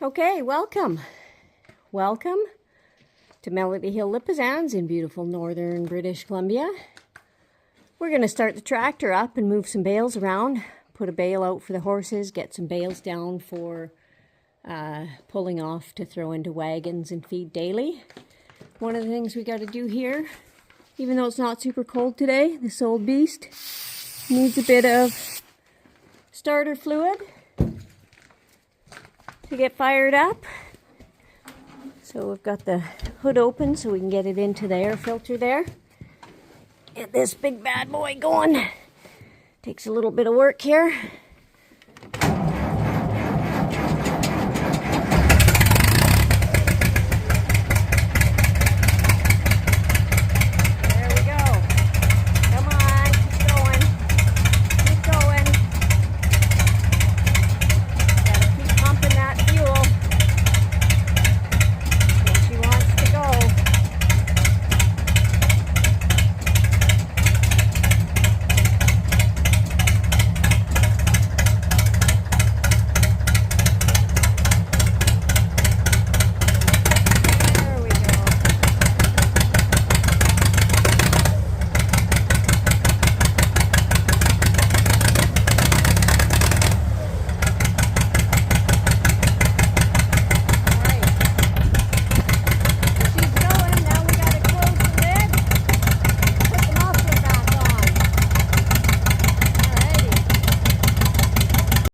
Okay, welcome to Melody Hill Lipizzans in beautiful northern British Columbia. We're going to start the tractor up and move some bales around, put a bale out for the horses, get some bales down for pulling off to throw into wagons and feed daily. One of the things we got to do here, even though it's not super cold today, this old beast needs a bit of starter fluid to get fired up. So we've got the hood open so we can get it into the air filter there. Get this big bad boy going. Takes a little bit of work here.